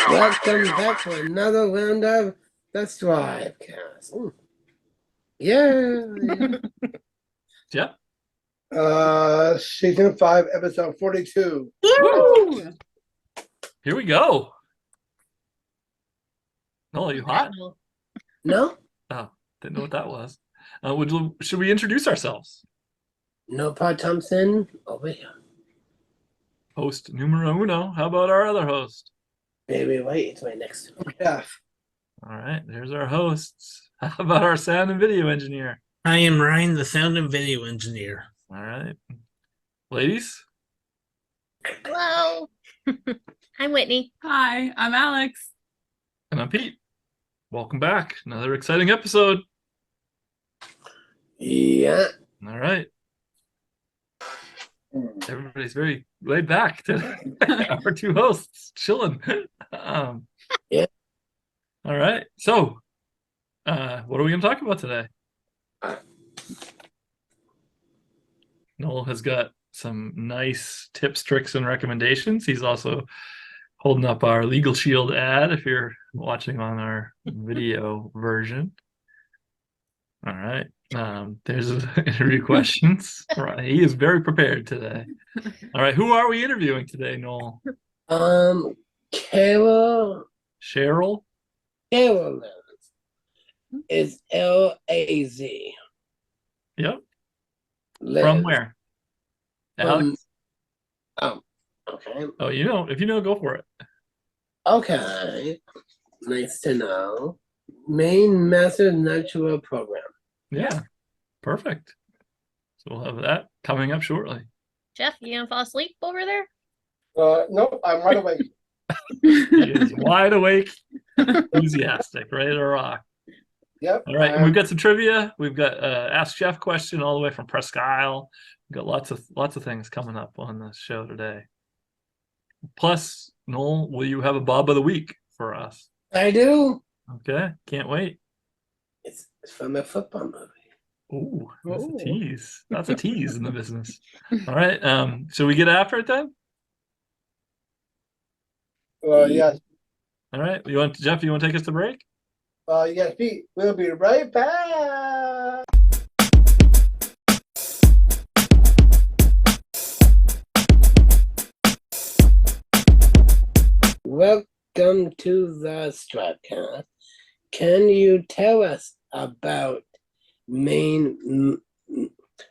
Welcome back to another round of the STRIVECast. Ooh. Yeah. Yep. Season 5, episode 42. Woo! Here we go. No, are you hot? No? Oh, didn't know what that was. Should we introduce ourselves? No Pod Thompson over here. Host numero uno. How about our other host? Baby, wait, it's right next to me. Yeah. All right, there's our hosts. How about our sound and video engineer? I am Ryan, the sound and video engineer. All right. Ladies? Hello. I'm Whitney. Hi, I'm Alex. And I'm Pete. Welcome back. Another exciting episode. Yeah. All right. Everybody's very laid back today. Our two hosts chilling. Yeah. All right. So, what are we going to talk about today? Noel has got some nice tips, tricks, and recommendations. He's also holding up our Legal Shield ad if you're watching on our video version. All right. There's interview questions. Right. He is very prepared today. All right. Who are we interviewing today, Noel? Cheryl. Cheryl? Cheryl is L-A-Z. Yep. Liz. From where? Alex? Okay. Oh, if you know, go for it. Okay. Nice to know. Main Master Natural Program. Yeah. Perfect. So we'll have that coming up shortly. Jeff, you gonna fall asleep over there? Nope, I'm right away. He is wide awake, enthusiastic, ready to rock. Yep. All right, and we've got some trivia. We've got Ask Jeff question all the way from Presque Isle. We've got lots of things coming up on the show today. Plus, Noel, will you have a Bob of the Week for us? I do. Okay, can't wait. It's from a football movie. Ooh, that's a tease. That's a tease in the business. All right, should we get after it then? Yes. All right, Jeff, you want to take us to break? Yes, Pete. We'll be right back. Welcome to the STRIVECast. Can you tell us about Maine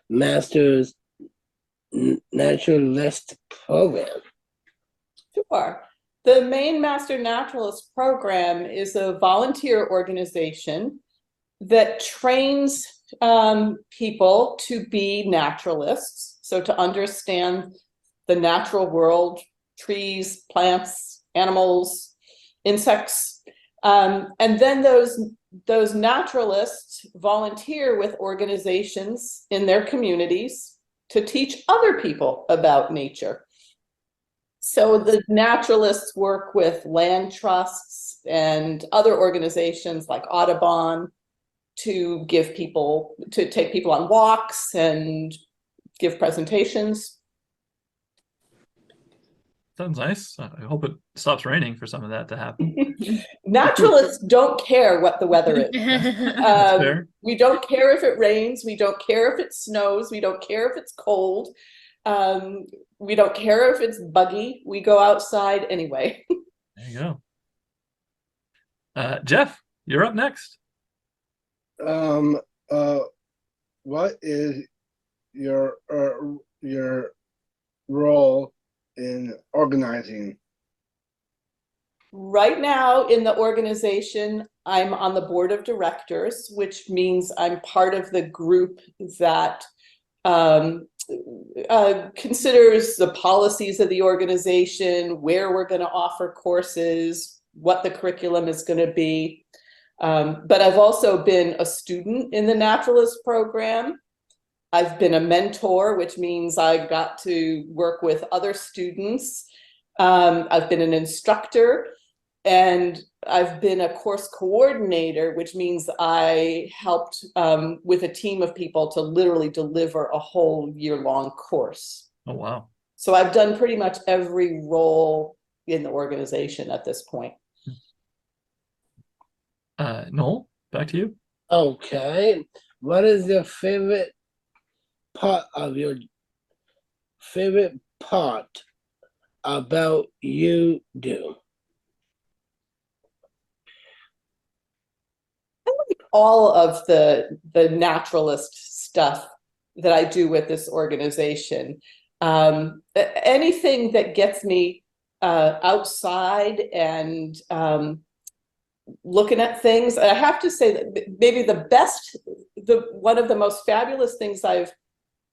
Master's Naturalist Program? Sure. The Maine Master Naturalist Program is a volunteer organization that trains people to be naturalists, so to understand the natural world, trees, plants, animals, insects, and then those naturalists volunteer with organizations in their communities to teach other people about nature. So the naturalists work with land trusts and other organizations like Audubon to take people on walks and give presentations. Sounds nice. I hope it stops raining for some of that to happen. Naturalists don't care what the weather is. That's fair. We don't care if it rains. We don't care if it snows. We don't care if it's cold. We don't care if it's buggy. We go outside anyway. There you go. Jeff, you're up next. What is your role in organizing? Right now in the organization, I'm on the board of directors, which means I'm part of the group that considers the policies of the organization, where we're going to offer courses, what the curriculum is going to be. But I've also been a student in the Naturalist program. I've been a mentor, which means I've got to work with other students. I've been an instructor, And I've been a course coordinator, which means I helped with a team of people to literally deliver a whole year-long course. Oh, wow. So I've done pretty much every role in the organization at this point. Noel, back to you. Okay. What is your favorite part about you do? All of the naturalist stuff that I do with this organization. Anything that gets me outside and looking at things. I have to say that maybe one of the most fabulous things I've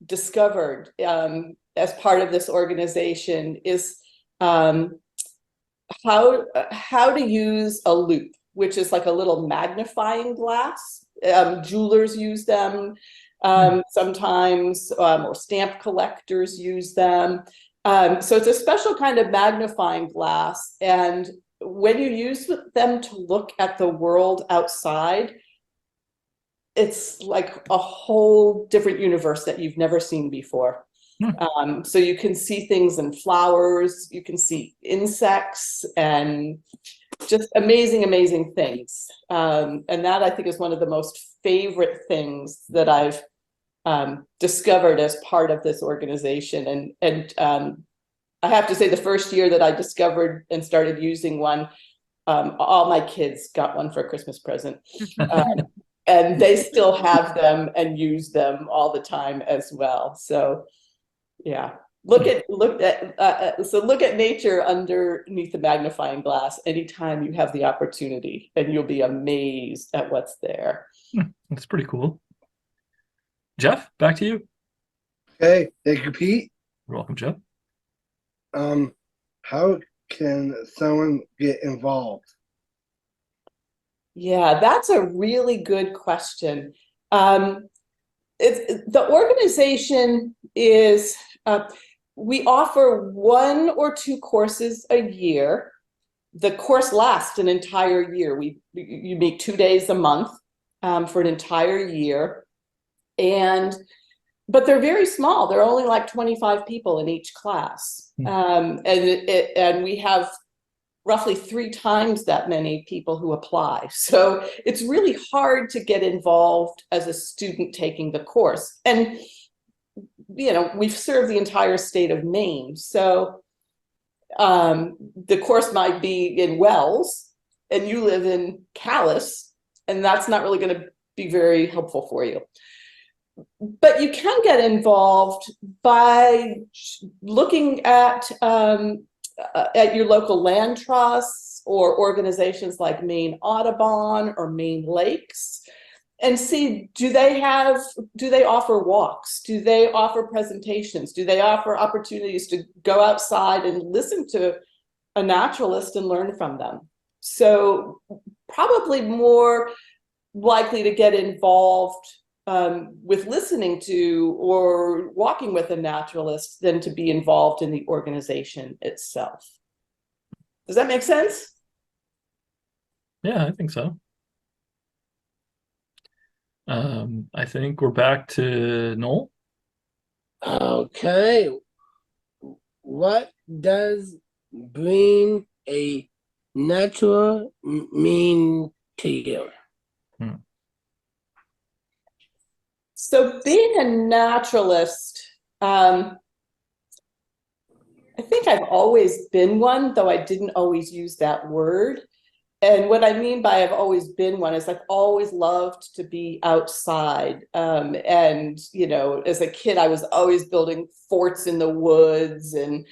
discovered as part of this organization is how to use a loop, which is like a little magnifying glass. Jewelers use them sometimes, or stamp collectors use them. So it's a special kind of magnifying glass. And when you use them to look at the world outside, it's like a whole different universe that you've never seen before. So you can see things in flowers, you can see insects, and just amazing, amazing things. And that, I think, is one of the most favorite things that I've discovered as part of this organization. And I have to say, the first year that I discovered and started using one, all my kids got one for a Christmas present. And they still have them and use them all the time as well. So yeah, look at nature underneath the magnifying glass anytime you have the opportunity, and you'll be amazed at what's there. That's pretty cool. Jeff, back to you. Okay, thank you, Pete. You're welcome, Jeff. How can someone get involved? Yeah, that's a really good question. The organization is, we offer 1 or 2 courses a year. The course lasts an entire year. You meet 2 days a month for an entire year. But they're very small. They're only like 25 people in each class. And we have roughly 3 times that many people who apply. So it's really hard to get involved as a student taking the course. And, we've served the entire state of Maine. So the course might be in Wells and you live in Calais, and that's not really going to be very helpful for you. But you can get involved by looking at your local land trusts or organizations like Maine Audubon or Maine Lakes, and see, do they offer walks? Do they offer presentations? Do they offer opportunities to go outside and listen to a naturalist and learn from them? So probably more likely to get involved with listening to or walking with a naturalist than to be involved in the organization itself. Does that make sense? Yeah, I think so. I think we're back to Noel. Okay. What does being a natural mean to you? So being a naturalist, I think I've always been one, though I didn't always use that word. And what I mean by I've always been one is I've always loved to be outside. And, as a kid, I was always building forts in the woods and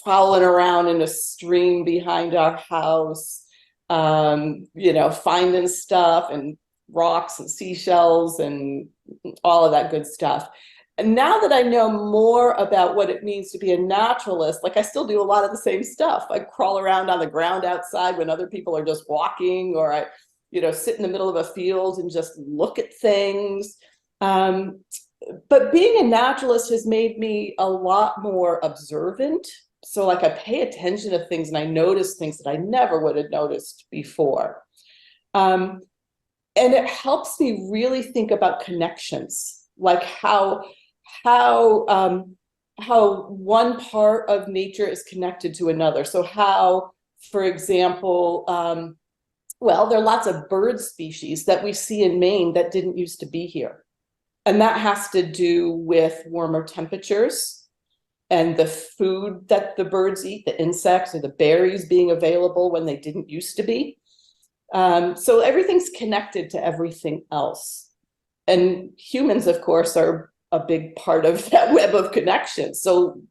prowling around in a stream behind our house, finding stuff and rocks and seashells and all of that good stuff. And now that I know more about what it means to be a naturalist, like I still do a lot of the same stuff. I crawl around on the ground outside when other people are just walking, or I, sit in the middle of a field and just look at things. But being a naturalist has made me a lot more observant. So like I pay attention to things and I notice things that I never would have noticed before. And it helps me really think about connections, like how one part of nature is connected to another. So how, for example, well, there are lots of bird species that we see in Maine that didn't used to be here. And that has to do with warmer temperatures and the food that the birds eat, the insects or the berries being available when they didn't used to be. So everything's connected to everything else. And humans, of course, are a big part of that web of connections. So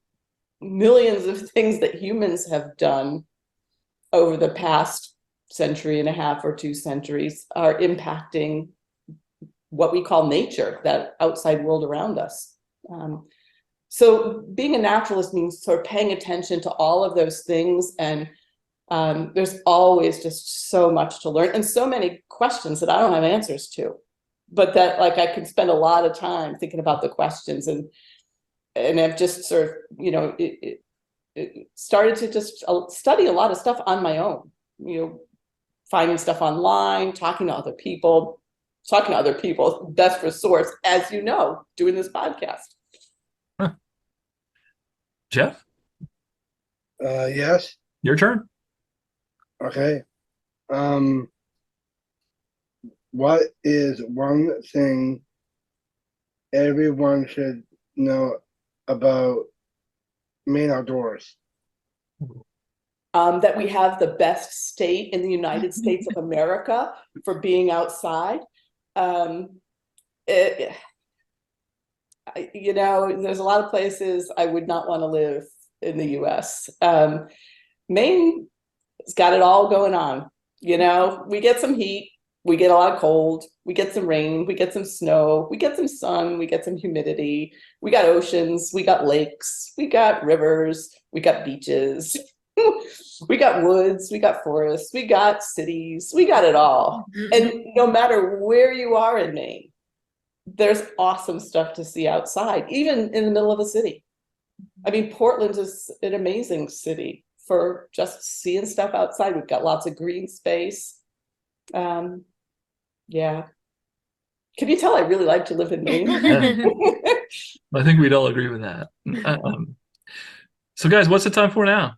millions of things that humans have done over the past century and a half or 2 centuries are impacting what we call nature, that outside world around us. So being a naturalist means sort of paying attention to all of those things, and there's always just so much to learn and so many questions that I don't have answers to, but that like I could spend a lot of time thinking about the questions, and I've just sort of, you know, it started to just study a lot of stuff on my own, you know, finding stuff online, talking to other people, best resource, as you know, doing this podcast. Huh. Jeff, Yes. your turn. Okay. What is one thing everyone should know about Maine outdoors? That we have the best state in the United States of America for being outside. You know, there's a lot of places I would not want to live in the US. Maine's got it all going on. You know, we get some heat, we get a lot of cold, we get some rain, we get some snow, we get some sun, we get some humidity, we got oceans, we got lakes, we got rivers, we got beaches, we got woods, we got forests, we got cities, we got it all. And no matter where you are in Maine, there's awesome stuff to see outside, even in the middle of a city. I mean, Portland is an amazing city for just seeing stuff outside. We've got lots of green space. Yeah. Can you tell I really like to live in Maine? I think we'd all agree with that. So guys, what's the time for now?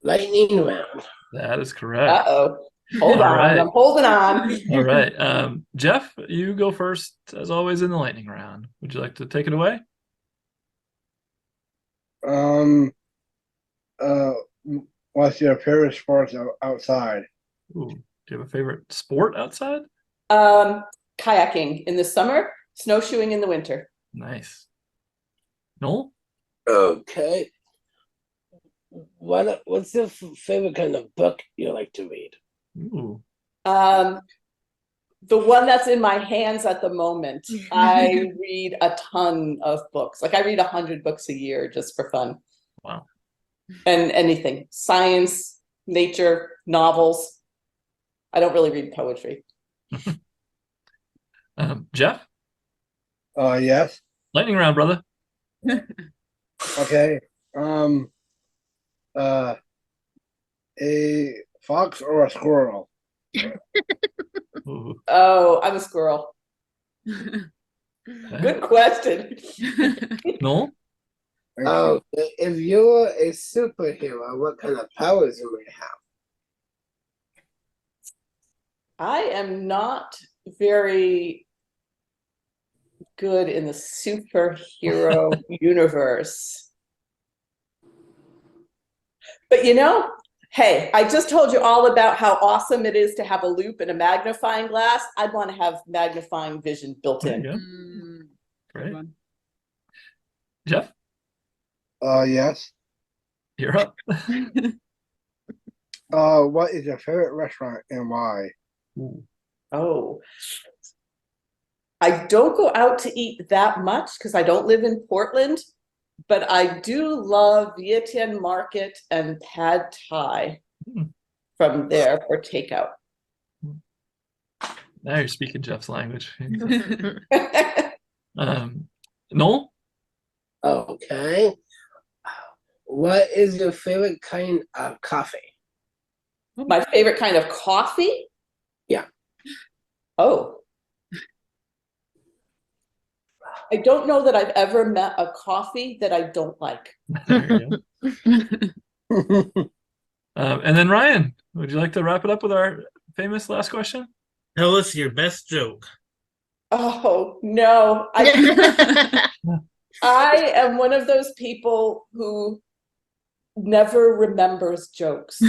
Lightning round. That is correct. Uh-oh. Hold All on, right. I'm holding on. All right. Jeff, you go first, as always, in the lightning round. Would you like to take it away? What's your favorite sports outside? Ooh, do you have a favorite sport outside? Kayaking in the summer, snowshoeing in the winter. Nice. Noel? Okay. What's your favorite kind of book you like to read? Ooh. The one that's in my hands at the moment. I read a ton of books. Like I read 100 books a year just for fun. Wow. And anything, science, nature, novels. I don't really read poetry. Jeff? Yes. Lightning round, brother. Okay. A fox or a squirrel? Ooh. Oh, I'm a squirrel. Okay. Good question. Noel? Oh, if you were a superhero, what kind of powers you would have? I am not very good in the superhero universe. But you know, hey, I just told you all about how awesome it is to have a loop and a magnifying glass. I'd want to have magnifying vision built There in. you go. Good Great. one. Jeff, Yes. you're up. What is your favorite restaurant and why? Ooh. Oh, I don't go out to eat that much because I don't live in Portland, but I do love Vientiane Market and Pad Thai from there for takeout. Now you're speaking Jeff's language. Noel? Okay. What is your favorite kind of coffee? My favorite kind of coffee? Yeah. Oh. I don't know that I've ever met a coffee that I don't like. There you go. And then Ryan, would you like to wrap it up with our famous last question? Tell us your best joke. Oh, no. I am one of those people who never remembers jokes.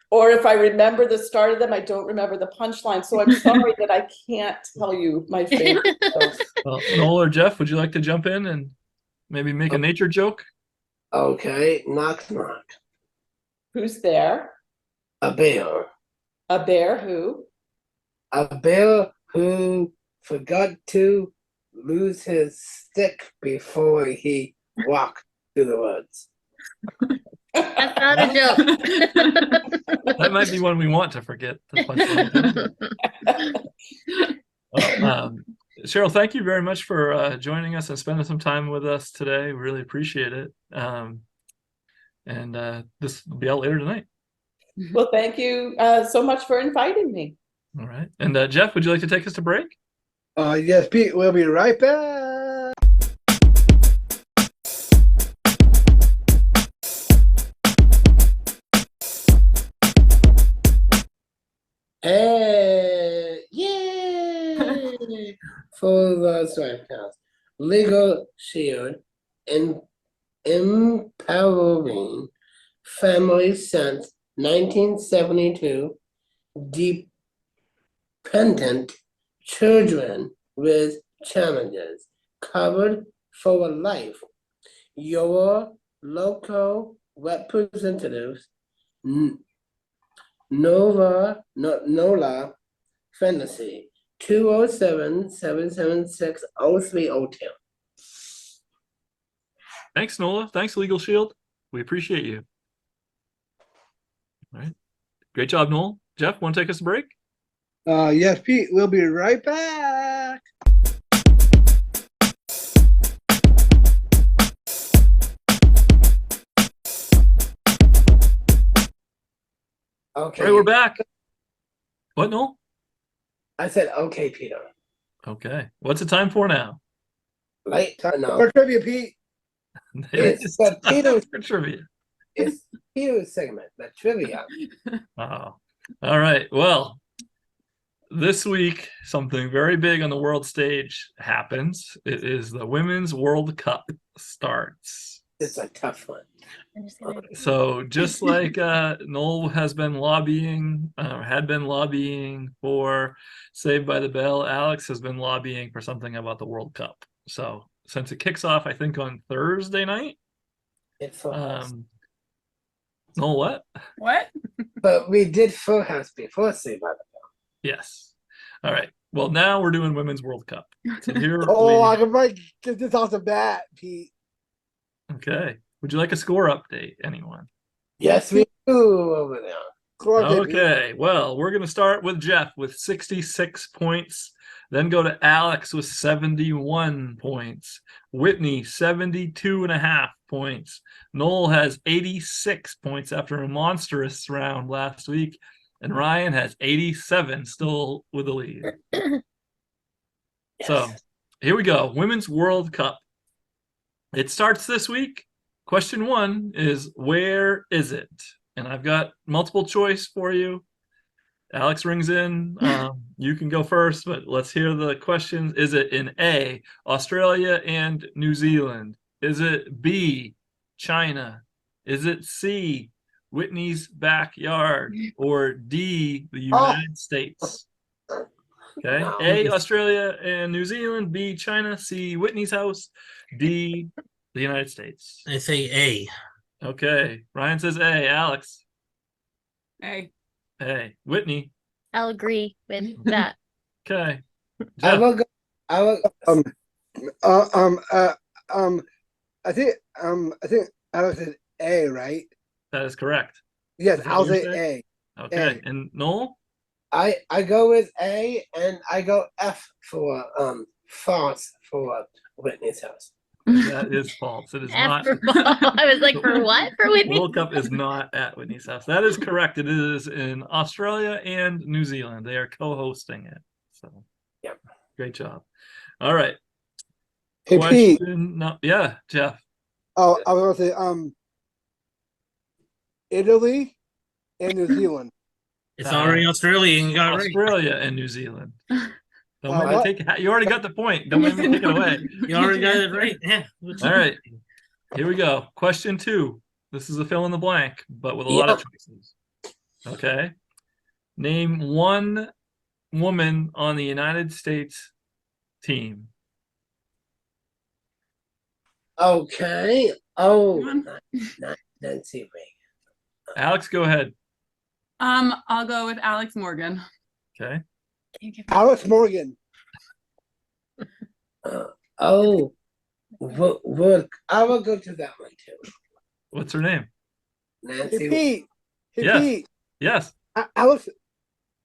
Or if I remember the start of them, I don't remember the punchline. So I'm sorry that I can't tell you my favorite jokes. Well, Noel or Jeff, would you like to jump in and maybe make a nature joke? Okay, knock knock. Who's there? A bear. A bear who? A bear who forgot to lose his stick before he walked through the woods. That's not a joke. That might be one we want to forget. The punchline. Well, Cheryl, thank you very much for joining us and spending some time with us today. Really appreciate it. And this will be out later tonight. Well, thank you so much for inviting me. All right. And Jeff, would you like to take us to break? Yes, Pete, we'll be right back. Hey, yay! For the STRIVECast, Legal Shield and empowering families since 1972, dependent children with challenges covered for life. Your local representatives, NOLA Fantasy, 207-776-0302. Thanks, Nola. Thanks, Legal Shield. We appreciate you. All right. Great job, Noel. Jeff, want to take us a break? Yes, Pete, we'll be right back. Okay. All right, we're back. What, Noel? I said, okay, Peter. Okay. What's the time for now? Right? No. For trivia, Pete. It's the Peter. For trivia. It's Peter's segment, the trivia. Oh. All right. Well, this week, something very big on the world stage happens. It is the Women's World Cup starts. It's a tough one. So just like Noel has been lobbying, had been lobbying for Saved by the Bell, Alex has been lobbying for something about the World Cup. So since it kicks off, I think on Thursday night. It's Full House. Noel, what? What? But we did Full House before Saved by the Yes. All right. Well, now we're doing Women's World Cup. So here Oh, I can probably get this off the bat, Pete. Okay. Would you like a score update, anyone? Yes, we do over there. Score update, Pete. Okay, well, we're going to start with Jeff with 66 points, then go to Alex with 71 points, Whitney 72.5 points, Noel has 86 points after a monstrous round last week, and Ryan has 87, still with the lead. So here we go, Women's World Cup. It starts this week. Question 1 is, where is it? And I've got multiple choice for you. Alex rings in. You can go first, but let's hear the questions. Is it in A, Australia and New Zealand? Is it B, China? Is it C, Whitney's backyard? Or D, the United States? Okay. A, Australia and New Zealand. B, China. C, Whitney's house. D, the United States. I say A. Okay. Ryan says A. Alex. Hey. A. Whitney. I'll agree with that. Okay. I Jeff. will go. I will. I think Alex said A, right? That is correct. Yes, Is that I'll what you're say saying? A. Okay. A. And Noel? I go with A, and I go F for false for Whitney's house. That is false. It is not. After all, I was like, for what? For Whitney? World Cup is not at Whitney's house. That is correct. It is in Australia and New Zealand. They are co-hosting it. So, Yep. Great job. All right. Hey, Pete. Question. No, yeah, Jeff. Oh, I was going to say, Italy and New Zealand. It's already Australia and you got it right. Australia and New Zealand. Don't make me what? take it. You already got the point. Don't make me take it away. You already got it right. Yeah. All right. Here we go. Question 2. This is a fill in the blank, but with a lot of choices. Okay. Name one woman on the United States team. Okay. Oh, Come not Nancy Reagan. Alex, go ahead. I'll go with Alex Morgan. Okay. Alex Morgan. Oh, look, I will go to that one too. What's her name? Hey, Nancy. Pete. Hey, Yes. Pete. Yes. Alex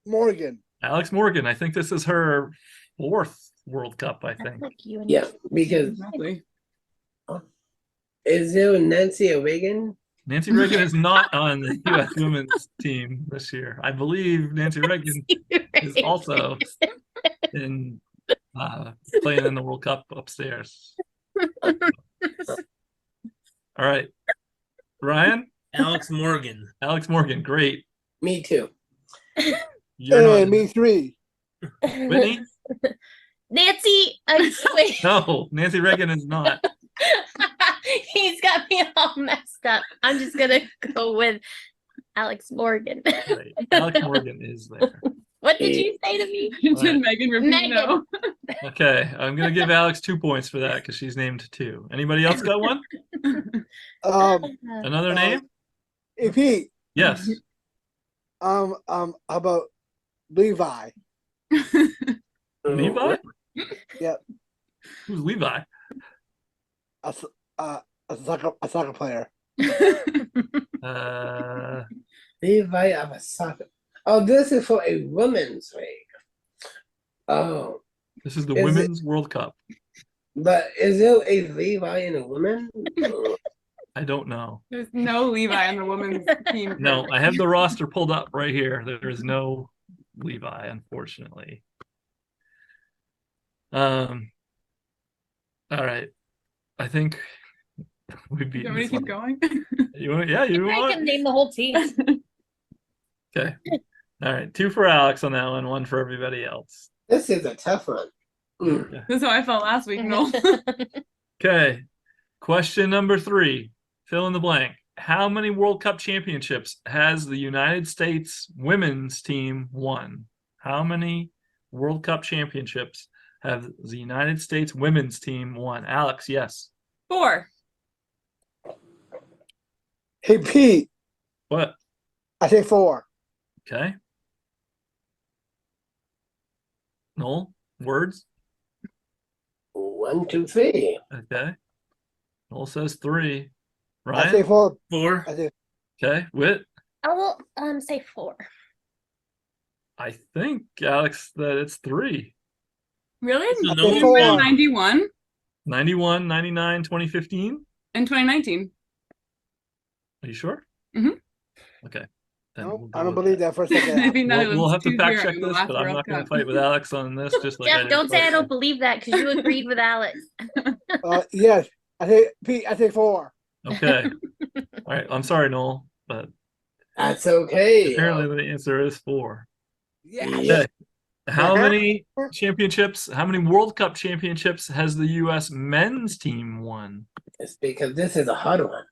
Morgan. Alex Morgan. I think this is her 4th World Cup, I think. Like you and Yeah, because Probably. is there Nancy Reagan? Nancy Reagan is not on the U.S. women's team this year. I believe Nancy Reagan is also in playing in the World Cup upstairs. All right. Ryan? Alex Morgan. Alex Morgan, great. Me too. You're Hey, not. me 3. Whitney? Nancy, wait. No, Nancy Reagan is not. He's got me all messed up. I'm just gonna go with Alex Morgan. Right. Alex Morgan is there. What did you say to me? Did Megan repeat Megan. no? Okay, I'm gonna give Alex 2 points for that because she's named 2. Anybody else got one? Another name? Hey, Pete. Yes. How about Levi? Levi? Yep. Who's Levi? A soccer player. Levi of a soccer. Oh, this is for a women's league. Oh, This is the Is it- Women's World Cup. but is there a Levi and a woman? I don't know. There's no Levi on the women's team. No, I have the roster pulled up right here. There is no Levi, unfortunately. All right. I think we've Do you beaten want me this to keep one. going? Yeah, you I want? can name the whole team. Okay. All right. 2 for Alex on that one, 1 for everybody else. This is a tough one. This is how I felt last week, Noel. Okay. Question number 3. Fill in the blank. How many World Cup championships has the United States women's team won? How many World Cup championships have the United States women's team won? Alex, yes. 4. Hey, Pete. What? I say 4. Okay. Noel, words? 1, 2, 3. Okay. Noel says 3. I say Ryan? 4. 4. I say Okay. Whit? I will say 4. I think, Alex, that it's 3. Really? So no You one- won 91 91, 99, 2015. in 2019. Are you sure? Mhm. Okay. Then No, we'll go I don't with believe that. that for a second. Maybe not. We'll have to 2-0 fact check in the this, last but I'm World not going to Cup. fight with Alex on this. Just like I Jeff, did don't say I first don't time. believe that because you agreed with Alex. Yes. I say Pete. I say 4. Okay. All right. I'm sorry, Noel, but That's okay. apparently the answer is 4. Yeah. Okay. How many championships, how many World Cup championships has the U.S. men's team won? It's because this is a hard one.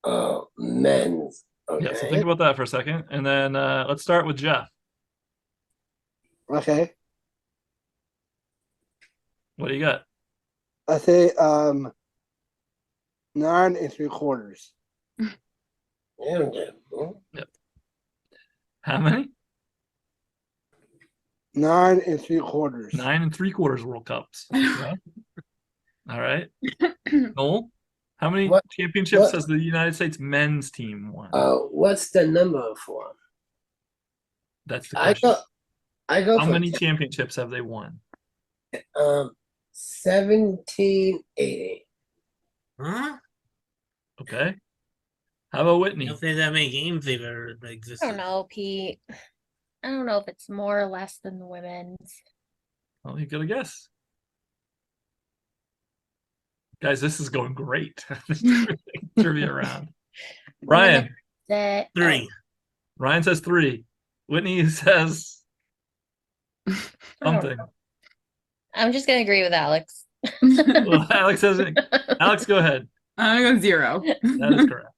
Oh, men's. Okay. Yeah, so think about that for a second. And then let's start with Jeff. Okay. What do you got? I say 9 3/4. Yeah. How many? 9 3/4. 9 3/4 World Cups. Yeah. All right. Noel, how many What- championships what- has the United States men's team won? What's the number for? That's the I question. go. I go How for many championships have they won? 1780. Huh? Okay. How about I Whitney? don't think that many games they've ever I existed. don't know, Pete. I don't know if it's more or less than the women's. Well, you got to guess. Guys, this is going great. Trivia round. Ryan. That 3. Ryan says 3. Whitney says I don't something. know. I'm just gonna agree with Alex. Well, Alex says it. Alex, go ahead. I'm gonna go 0. That is correct.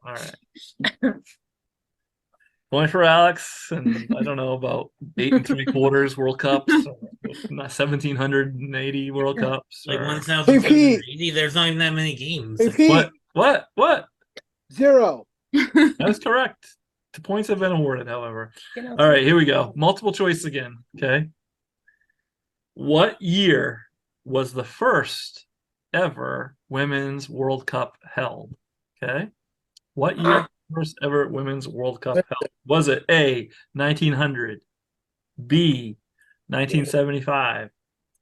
All right. Point for Alex, and I don't know about 8 3/4 World Cups, or 1780 World Cups. Like or- 1,780. There's not even that many games. Hey, Pete, What? 0. That is correct. 2 points have been awarded, however. You know, All right, here we go. Multiple choice again. Okay. What year was the first ever Women's World Cup held? Okay. What year was the first ever Women's World Cup held? Was it A, 1900, B, 1975,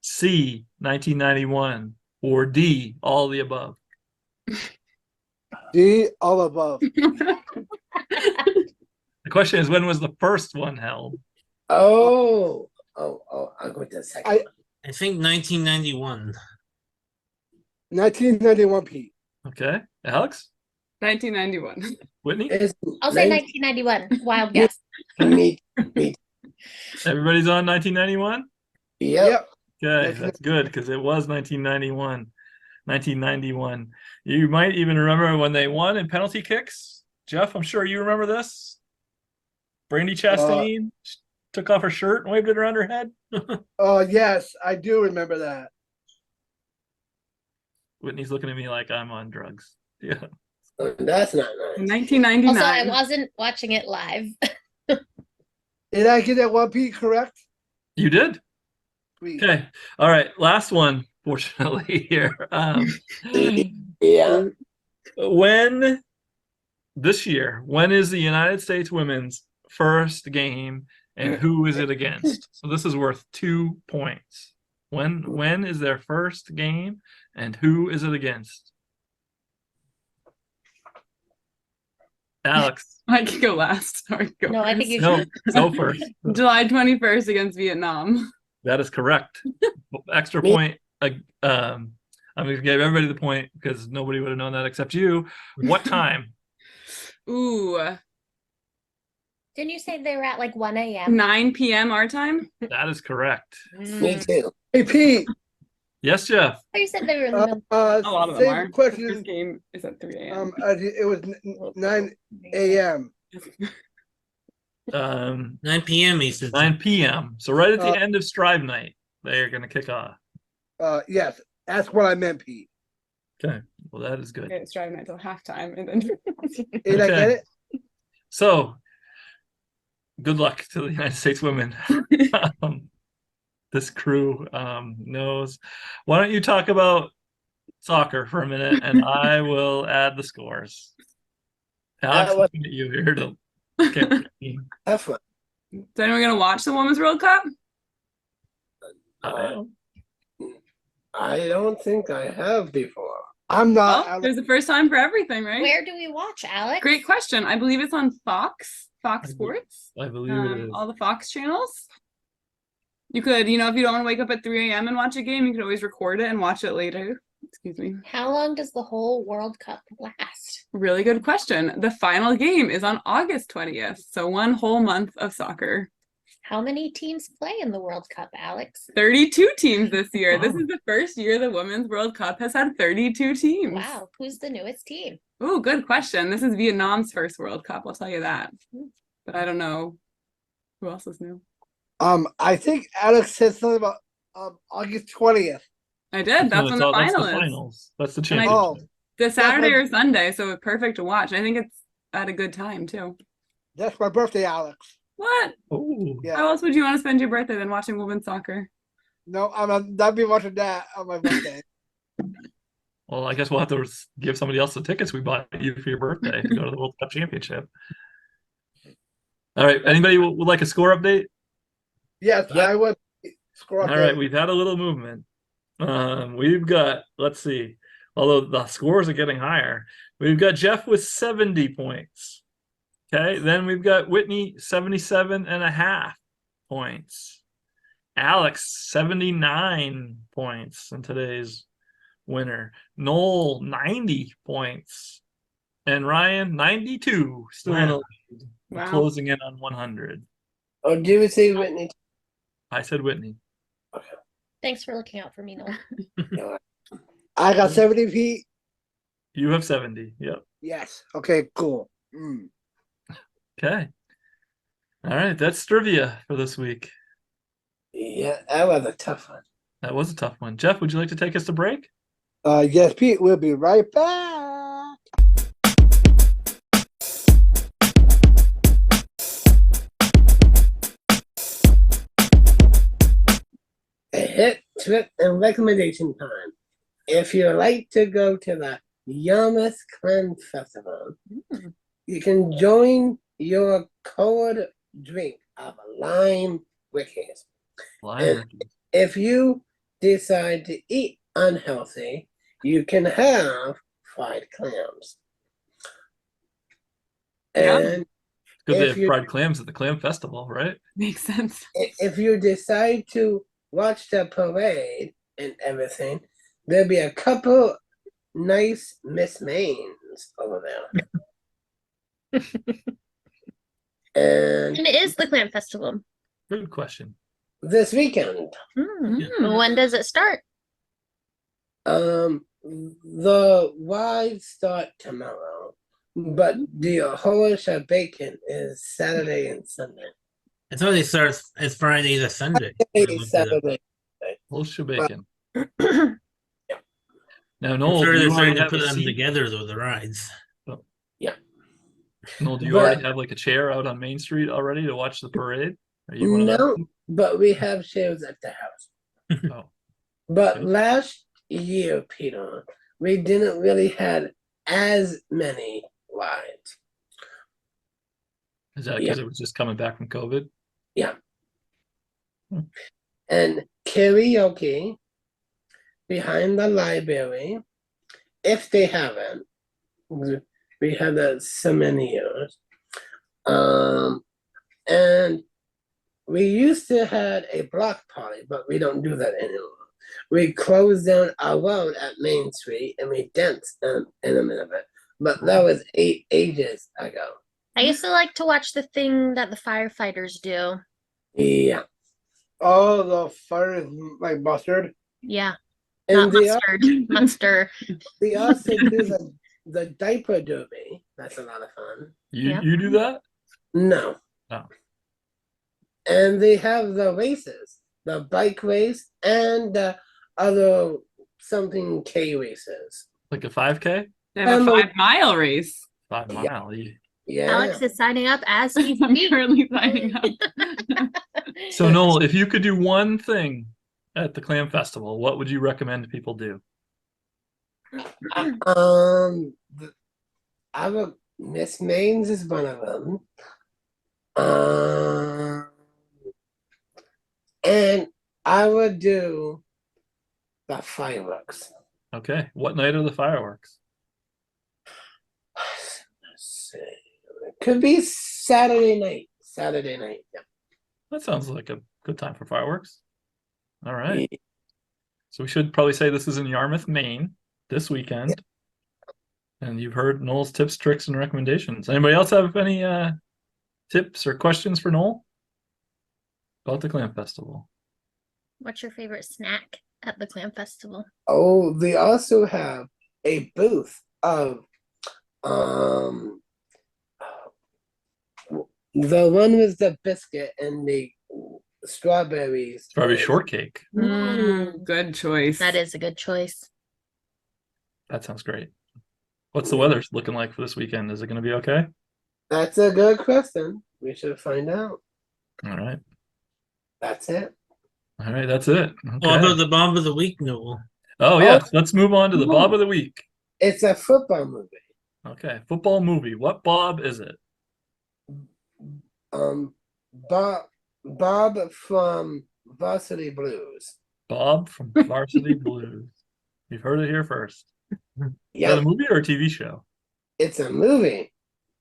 C, 1991, or D, all of the above? D, all above. The question is, when was the first one held? Oh, I'll go with the second one. I think 1991. 1991, Pete. Okay. Alex? 1991. Whitney? It's I'll say 19 1991. Wild guess. me. Everybody's on 1991? Yep. Okay, that's good because it was 1991. 1991. You might even remember when they won in penalty kicks. Jeff, I'm sure you remember this. Brandy Chastain took off her shirt and waved it around her head. Oh, yes, I do remember that. Whitney's looking at me like I'm on drugs. Yeah. That's not nice. 1999. Also, I wasn't watching it live. Did I get that one, Pete, correct? You did? Sweet. Okay. All right. Last one, fortunately, here. Yeah. When is the United States women's first game and who is it against? So this is worth 2 points. When is their first game and who is it against? Alex. I can go last. Sorry, go No, I think first. you No, should. go first. July 21st against Vietnam. That is correct. Extra point. I'm going to give everybody the point because nobody would have known that except you. What time? Ooh, Didn't you say they were at like 1 a.m.? 9 p.m. our time. That is correct. Me too. Hey, Pete. Yes, Jeff. Oh, you said they were in the middle. A lot of them same are. The question. first game is at 3 a.m. It was 9 a.m. 9 p.m. Eastern. 9 p.m. So right at the Uh, end of Strive Night, they're going to kick off. Yes, that's what I meant, Pete. Okay. Well, that is good. Okay, it's driving until halftime, and then Did I get it? So, good luck to the United States women. This crew knows. Why don't you talk about soccer for a minute, and I will add the scores. Alex, was- looking at you here to get the team. Have fun. is anyone gonna watch the Women's World Cup? I don't think I have before. I'm not. Well, there's a first time for everything, right? Where do we watch, Alex? Great question. I believe it's on Fox Sports, I believe it is. all the Fox channels. You could, if you don't want to wake up at 3 a.m. and watch a game, you could always record it and watch it later. Excuse me. How long does the whole World Cup last? Really good question. The final game is on August 20th, so 1 whole month of soccer. How many teams play in the World Cup, Alex? 32 teams this year. This Wow. is the first year the Women's World Cup has had 32 teams. Wow, who's the newest team? Oh, good question. This is Vietnam's first World Cup, I'll tell you that. But I don't know who else is new. I think Alex said something about August 20th. I did. That's when the that's final the is. finals. That's the And I- championship. Oh, The Saturday my- or Sunday, so it's perfect to watch. I think it's at a good time too. that's my birthday, Alex. What? Oh, Yeah. How else would you want to spend your birthday than watching women's soccer? No, I'm not be watching that on my birthday. well, I guess we'll have to give somebody else the tickets we bought you for your birthday to go to the World Cup Championship. All right. Anybody would like a score update? Yes, Yeah. I was Score All right, we've had a little movement. We've got, let's see, although the scores are getting higher, we've got Jeff with 70 points. Okay, then we've got Whitney 77.5 points. Alex 79 points in today's winner. Noel 90 points. And Ryan 92, still in the Wow. lead. Wow. Closing in on 100. Oh, do you say Whitney? I said Whitney. Thanks for looking out for me, Noel. I got 70 feet. You have 70. Yep. Yes. Okay, cool. Mm. Okay. All right, that's trivia for this week. Yeah, that was a tough one. That was a tough one. Jeff, would you like to take us to break? Yes, Pete, we'll be right back. A hit, trip, and recommendation time. If you like to go to the Yarmouth Clan Festival, you can join your cold drink of lime wikis. Live. If you decide to eat unhealthy, you can have fried clams. Yeah. And Good they if have you- fried clams at the clam festival, right? Makes sense. if you decide to watch the parade and everything, there'll be a couple nice Miss Mains over there. And And it is the Clam Festival. Good question. this weekend, When does it start? the rides start tomorrow, but the horse bacon is Saturday and Sunday. I thought they start it's Friday to Sunday. I looked it up. Saturday. Whole bacon. That's Now, I'm Noel, sure do they're you trying already to have put a them seat? together though, the rides. Noel, do you But- already have like a chair out on Main Street already to watch the parade? Are you one of No, those? but we have chairs at the house. Oh, But Okay. last year, Peter, we didn't really had as many rides. is that because it was just coming back from COVID? And karaoke behind the library, if they haven't, we had that so many years. And we used to had a block party, but we don't do that anymore. We closed down our road at Main Street and we danced in a minute of it. But that was ages ago. I used to like to watch the thing that the firefighters do. Yeah. Oh, the fire is like mustard. Yeah, And not mustard, mustard. they also do the diaper derby. That's a lot of fun. You Yeah. you do that? No. Oh. And they have the races, the bike race and the other something K races. Like a 5K? They have a Um, 5-mile race. 5 Yeah. mile. Yeah. Alex is signing up as we I'm speak. currently signing up. So, Noel, if you could do one thing at the Clam Festival, what would you recommend people do? I would Miss Mains is one of them. And I would do the fireworks. Okay. What night are the fireworks? Let's see. It could be Saturday night. Saturday night. Yeah. That sounds like a good time for fireworks. All right. So we should probably say this is in Yarmouth, Maine, this weekend. And you've heard Noel's tips, tricks, and recommendations. Anybody else have any tips or questions for Noel about the Clam Festival? What's your favorite snack at the Clam Festival? Oh, they also have a booth of the one with the biscuit and the strawberries. Strawberry shortcake. Good choice. That is a good choice. That sounds great. What's the weather looking like for this weekend? Is it going to be okay? That's a good question. We should find out. All right. That's it. All right. That's it. What Okay. about the Bob of the Week, Noel? Oh, yes. Let's move on to the Bob of the Week. It's a football movie. Okay. Football movie. What Bob is it? Bob from Varsity Blues. Bob from Varsity Blues. You've heard it here first. Is Yeah, that a movie or a TV show? it's a movie,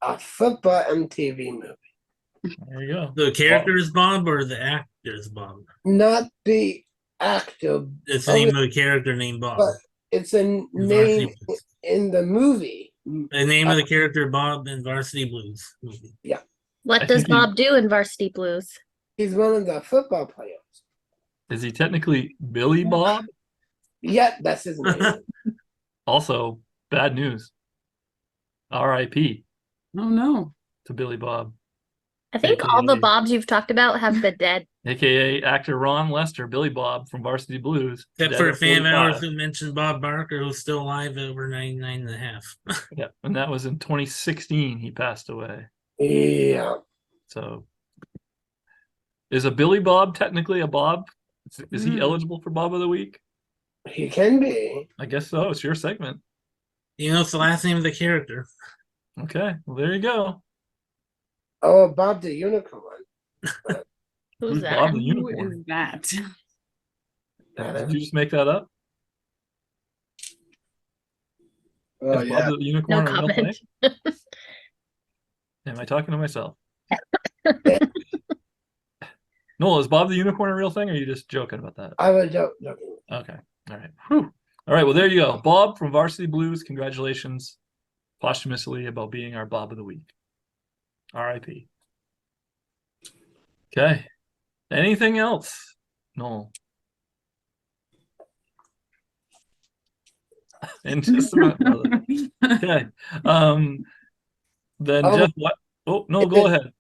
a football MTV movie. There you go. The character is Bob or the actor is Bob? Not the actor, It's the Oh, name of the character named Bob. but it's a in name Varsity Blues. in the movie. The name of the character Bob in Varsity Blues movie. What I does think he- Bob do in Varsity Blues? He's one of the football players. Is he technically Billy Bob? Yeah, that's his name. Also, bad news. R.I.P. Oh no. to Billy Bob, I think all the AKA Bobs you've talked about have been dead. aka actor Ron Lester, Billy Bob from Varsity Blues. Except dead for at fan 45. hours who mentioned Bob Barker, who's still alive at over 99 and a half. Yeah, and that was in 2016. He passed away. Yeah. So, is a Billy Bob technically a Bob? Is he eligible for Bob of the Week? He can be. I guess so. It's your segment. You know, it's the last name of the character. Okay, well there you go. Oh, Bob the Unicorn. Who's that? Bob the Who Unicorn? is that? Did you just make that up? Oh Is yeah. Bob the Unicorn No a real thing? comment. Am I talking to myself? Noel, is Bob the Unicorn a real thing, or are you just joking about that? I was joking. Okay. All right. Whew. All right. Well, there you go. Bob from Varsity Blues. Congratulations posthumously about being our Bob of the Week. R.I.P. Okay. Anything else? Noel. In just a minute, brother. Okay. Then Oh. Jeff, what? Oh, no, go ahead.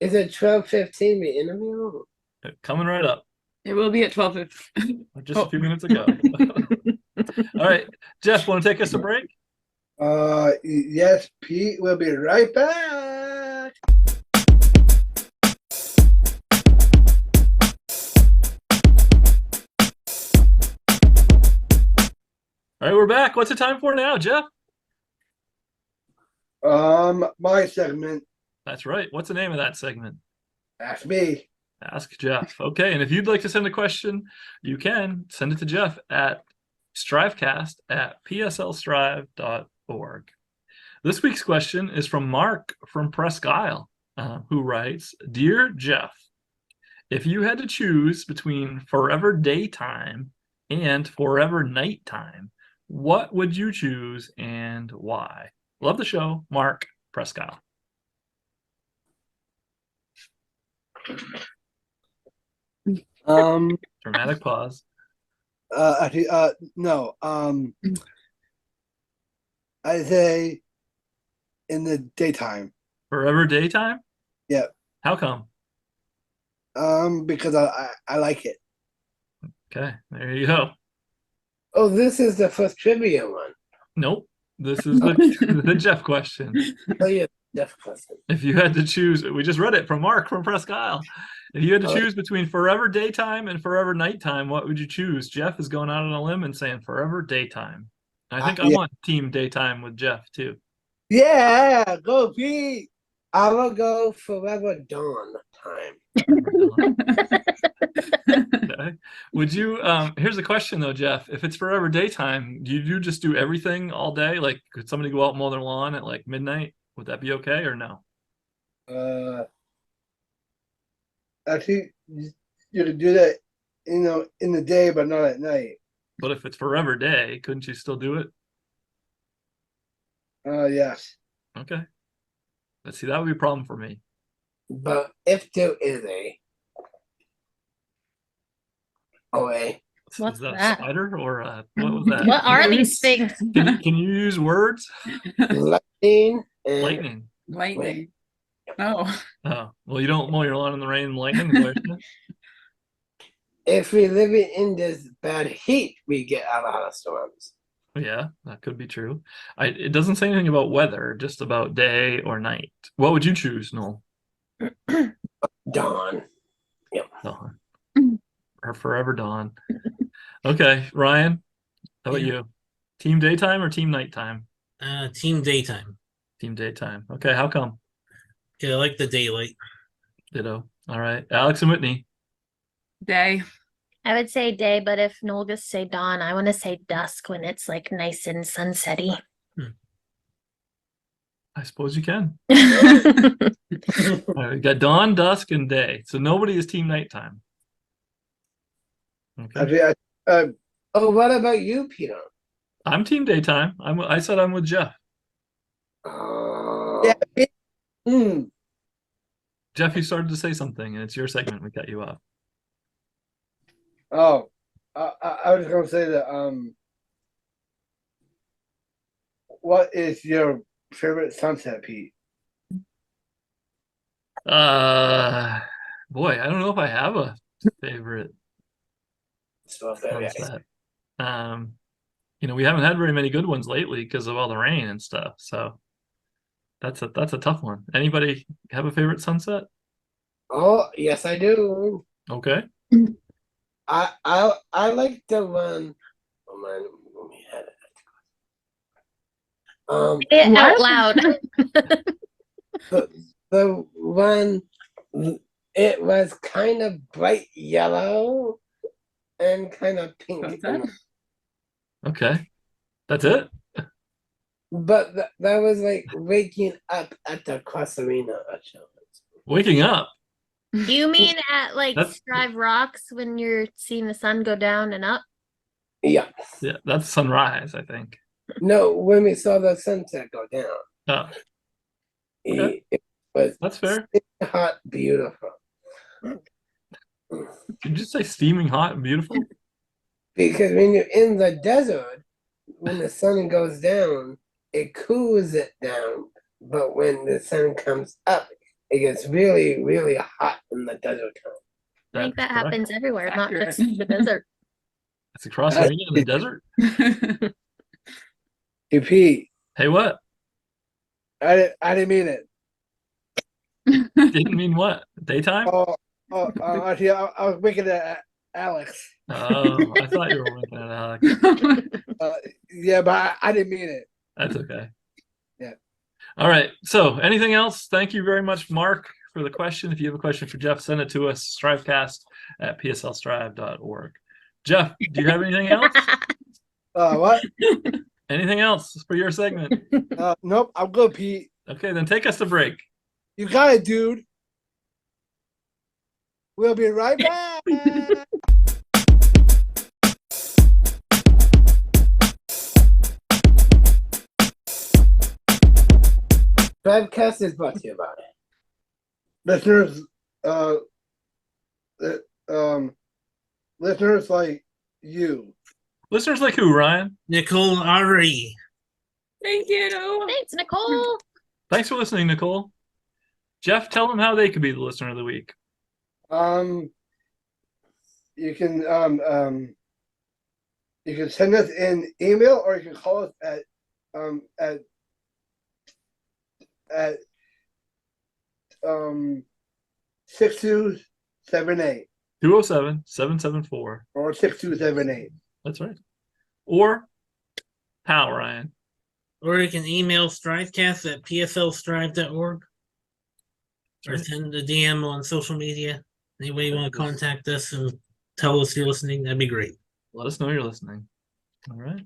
Is it 12:15 the interview? Coming right up. It will be at 12:50. Just a few minutes ago. All right. Jeff, want to take us a break? Yes, Pete. We'll be right back. All right, we're back. What's the time for now, Jeff? My segment. That's right. What's the name of that segment? Ask me. Ask Jeff. Okay, and if you'd like to send a question, you can send it to Jeff at strivecast@pslstrive.org. This week's question is from Mark from Presque Isle, who writes, Dear Jeff, if you had to choose between forever daytime and forever nighttime, what would you choose and why? Love the show, Mark, Presque Isle. Dramatic pause. Actually, no. I say in the daytime. Forever daytime? Yeah. How come? Because I like it. Okay, there you go. Oh, this is the first trivia one. Nope. This is the Jeff question. Oh, yeah, Jeff question. If you had to choose, we just read it from Mark from Presque Isle. If you had to Oh. choose between forever daytime and forever nighttime, what would you choose? Jeff is going out on a limb and saying forever daytime. I think I'm Yeah. on team daytime with Jeff too. Yeah, go Pete. I will go forever dawn time. Okay. Would you here's a question though, Jeff. If it's forever daytime, do you just do everything all day? Like could somebody go out and mow their lawn at like midnight? Would that be okay or no? Actually, you could do that, in the day, but not at night. But if it's forever day, couldn't you still do it? Yes. Okay. Let's see, that would be a problem for me. But if there is a What's Is that a that? spider or what was that? What are these things? Can you use words? lightning and Lightning. Lightning. Oh. Oh, well, you don't mow your lawn in the rain and lightning. Is what you're saying? if we live in this bad heat, we get a lot of storms. Yeah, that could be true. It doesn't say anything about weather, just about day or night. What would you choose, Noel? Dawn. Dawn. Or forever dawn. Okay, Ryan, how about Yeah. you? Team daytime or team nighttime? Team daytime. Team daytime. Okay, how come? Okay, I like the daylight. Ditto. All right, Alex and Whitney. Day. I would say day, but if Nolgas say dawn, I want to say dusk when it's like nice and sunsetty. I suppose you can. All right, we got dawn, dusk, and day. So nobody is team nighttime. Okay. Oh, what about you, Peter? I'm team daytime. I said I'm with Jeff. Oh. Yeah. Mm. Jeff, you started to say something, and it's your segment. We cut you off. Oh, I was gonna say that. What is your favorite sunset, Pete? Boy, I don't know if I have a favorite sunset. We haven't had very many good ones lately because of all the rain and stuff. So that's a tough one. Anybody have a favorite sunset? Oh, yes, I do. Okay. I like the one. Oh man, let me have it. Say it out What? loud. The one, it was kind of bright yellow and kind of pink. What's that? Okay. That's it? But that was like waking up at the Cross Arena show. Waking up. Do you mean at like That's- Strive Rocks when you're seeing the sun go down and up? Yeah. Yeah, that's sunrise, I think. No, when we saw the sunset go down, Oh, Okay. it was that's fair. hot, beautiful. Did you just say steaming hot and beautiful? Because when you're in the desert, when the sun goes down, it cools it down. But when the sun comes up, it gets really, really hot in the desert time. I think that That's correct. happens everywhere, not Accurate. just in the desert. It's across the arena in the desert. Hey, Pete, Hey, what? I didn't mean it. Didn't mean what? Daytime? Actually, I was winking at Alex. Oh, I thought you were winking at Alex. Yeah, but I didn't mean it. That's okay. Yeah. All right. So anything else? Thank you very much, Mark, for the question. If you have a question for Jeff, send it to us, strivecast@pslstrive.org. Jeff, do you have anything else? What? Anything else for your segment? Nope, I'm good, Pete. Okay, then take us to break. You got it, dude. We'll be right back. STRIVECast is brought to you by Listeners, listeners like you. Listeners like who, Ryan? Nicole Ari. Thank you. Thanks, Nicole. Thanks for listening, Nicole. Jeff, tell them how they could be the listener of the week. You can send us an email or you can call us at 6278 207-774. or 6278. That's right. Or how, Ryan? Or you can email strivecast@pslstrive.org. Or send a DM on social media. Any way you want to contact us and tell us you're listening, that'd be great. Let us know you're listening. All right.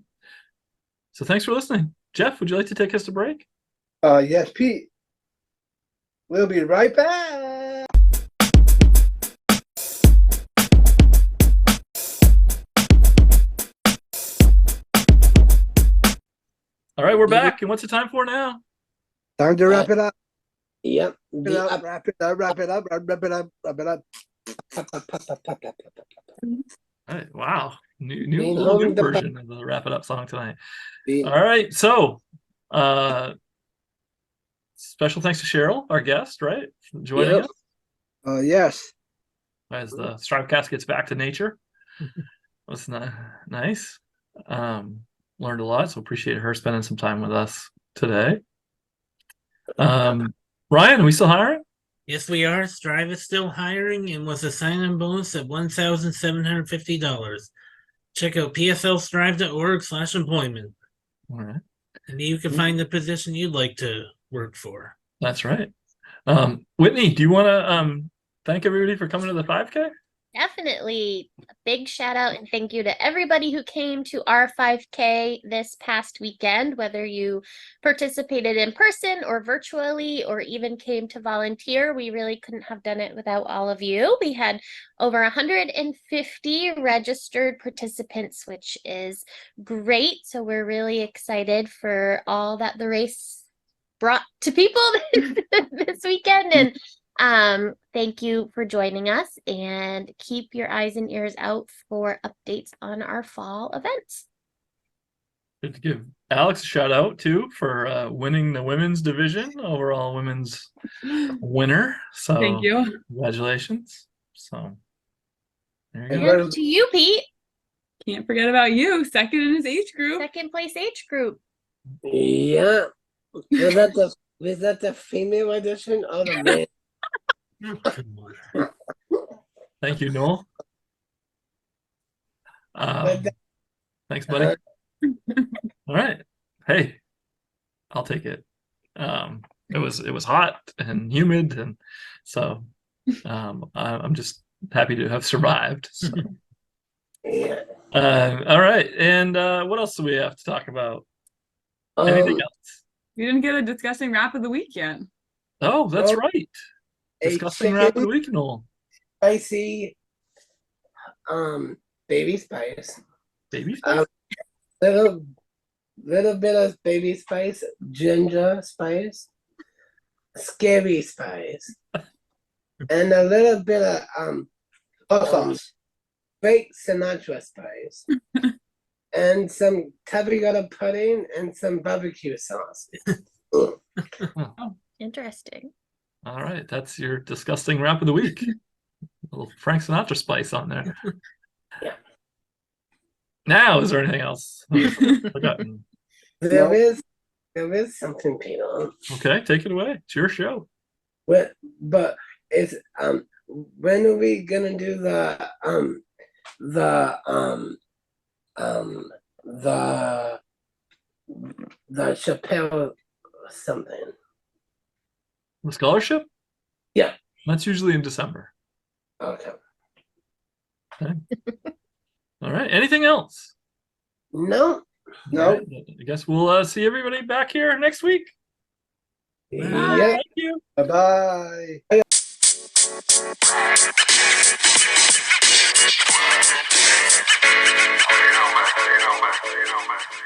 So thanks for listening. Jeff, would you like to take us to break? Yes, Pete. We'll be right back. All right, we're back. And what's the time for now? Time to wrap it up. Yep. Wrap it up. Wrap it up. Wrap it up. Wrap it up. All right. Wow. New Being little new home the- version of the Wrap It Up song tonight. All right. So special thanks to Cheryl, our guest, right? For joining Yep. us Yes. as the STRIVEcast gets back to nature. That's nice. Learned a lot, so appreciate her spending some time with us today. Ryan, are we still hiring? Yes, we are. Strive is still hiring and with a sign-on bonus at $1,750. Check out pslstrive.org/employment. All right. And you can find the position you'd like to work for. That's right. Whitney, do you want to thank everybody for coming to the 5K? Definitely a big shout out and thank you to everybody who came to our 5K this past weekend, whether you participated in person or virtually or even came to volunteer. We really couldn't have done it without all of you. We had over 150 registered participants, which is great. So we're really excited for all that the race brought to people this weekend. And thank you for joining us and keep your eyes and ears out for updates on our fall events. Good to give Alex a shout out too for winning the women's division, overall women's winner. So Thank you. congratulations. So there you And go. And to you, Pete, Can't forget about you. Second in his age group. second place age group. Yeah. Was that the female edition or the man? Thank you, Noel. But Thanks, buddy. All right. Hey, I'll take it. It was hot and humid, and so I'm just happy to have survived. So. yeah. All right. And what else do we have to talk about? Anything else? We didn't get a discussing rap of the week yet. Oh, that's Well, right. a Discussing rap of the chicken week, Noel. spicy baby spice. Baby Um, spice? little bit of baby spice, ginger spice, scary spice, and a little bit of Hot sauce. fake Sinatra spice, and some terracotta pudding and some barbecue sauce. Interesting. All right. That's your disgusting rap of the week. A little Frank Sinatra spice on there. Yeah. Now, is there anything else? Forgotten. There No. is something, Peter. Okay, take it away. It's your show. But it's when are we gonna do the Chappelle something? The scholarship? Yeah. That's usually in December. Okay. All right. Anything else? No. No. All right, I guess we'll see everybody back here next week. Yeah. Thank you. Bye-bye.